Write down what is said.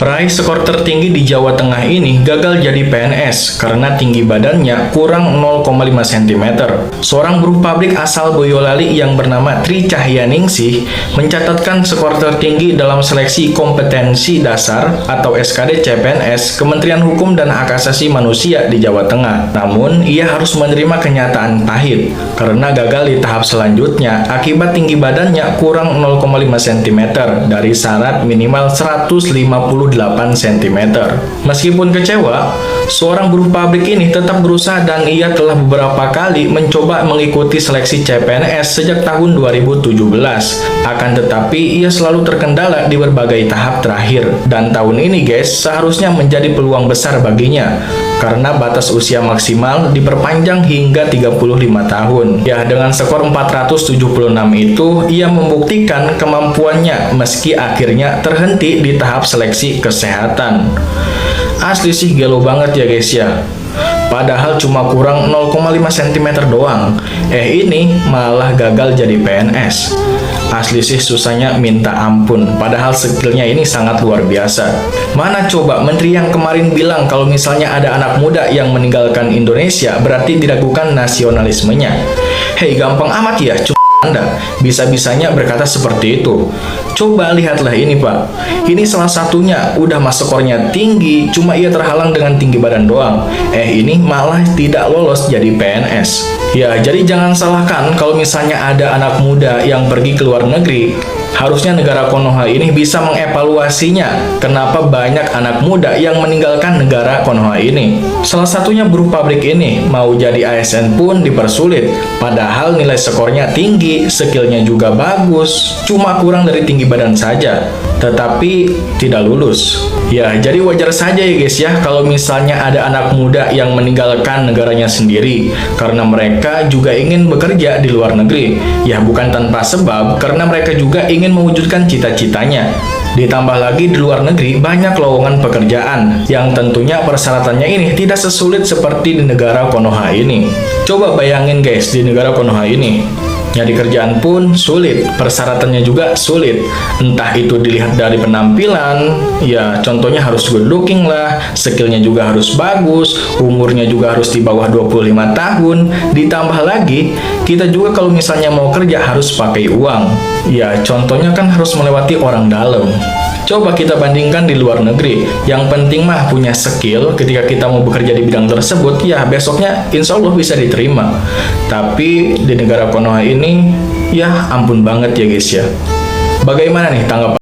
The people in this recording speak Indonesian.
Peraih skor tertinggi di Jawa Tengah ini gagal jadi PNS karena tinggi badannya kurang 0,5 cm. Seorang buruh pabrik asal Boyolali yang bernama Tri Cahyaningsih mencatatkan skor tertinggi dalam seleksi kompetensi dasar atau SKD CPNS Kementerian Hukum dan Hak Asasi Manusia di Jawa Tengah. Namun, ia harus menerima kenyataan pahit karena gagal di tahap selanjutnya akibat tinggi badannya kurang 0,5 cm dari syarat minimal 158 cm. Meskipun kecewa, seorang buruh pabrik ini tetap berusaha dan ia telah beberapa kali mencoba mengikuti seleksi CPNS sejak tahun 2017. Akan tetapi, ia selalu terkendala di berbagai tahap terakhir. Dan tahun ini guys, seharusnya menjadi peluang besar baginya karena batas usia maksimal diperpanjang hingga 35 tahun. Ya, dengan skor 476 itu, ia membuktikan kemampuannya meski akhirnya terhenti di tahap seleksi kesehatan. Asli sih gelo banget ya guys ya. Padahal cuma kurang 0,5 cm doang. Ini malah gagal jadi PNS. Asli sih susahnya minta ampun. Padahal skillnya ini sangat luar biasa. Mana coba menteri yang kemarin bilang kalau misalnya ada anak muda yang meninggalkan Indonesia berarti diragukan nasionalismenya. Hei, gampang amat ya Anda bisa-bisanya berkata seperti itu. Coba lihatlah ini Pak. Ini salah satunya, udah masuk skornya tinggi, cuma ia terhalang dengan tinggi badan doang. Ini malah tidak lolos jadi PNS. Ya, jadi jangan salahkan kalau misalnya ada anak muda yang pergi ke luar negeri. Harusnya negara Konoha ini bisa mengevaluasinya kenapa banyak anak muda yang meninggalkan negara Konoha ini. Salah satunya buruh pabrik ini, mau jadi ASN pun dipersulit. Padahal nilai skornya tinggi, skillnya juga bagus, cuma kurang dari tinggi badan saja. Tetapi tidak lulus. Ya, jadi wajar saja ya guys ya kalau misalnya ada anak muda yang meninggalkan negaranya sendiri karena mereka juga ingin bekerja di luar negeri. Ya, bukan tanpa sebab, karena mereka juga ingin mewujudkan cita-citanya. Ditambah lagi di luar negeri banyak lowongan pekerjaan yang tentunya persyaratannya ini tidak sesulit seperti di negara Konoha ini. Coba bayangin guys, di negara Konoha ini nyari kerjaan pun sulit, persyaratannya juga sulit. Entah itu dilihat dari penampilan, ya contohnya harus good looking lah, skillnya juga harus bagus, umurnya juga harus di bawah 25 tahun. Ditambah lagi, kita juga kalau misalnya mau kerja harus pakai uang. Ya contohnya kan harus melewati orang dalam. Coba kita bandingkan di luar negeri. Yang penting mah punya skill, ketika kita mau bekerja di bidang tersebut, ya besoknya insya Allah bisa diterima. Tapi di negara Konoha ini, ya ampun banget ya guys ya. Bagaimana nih tanggapan?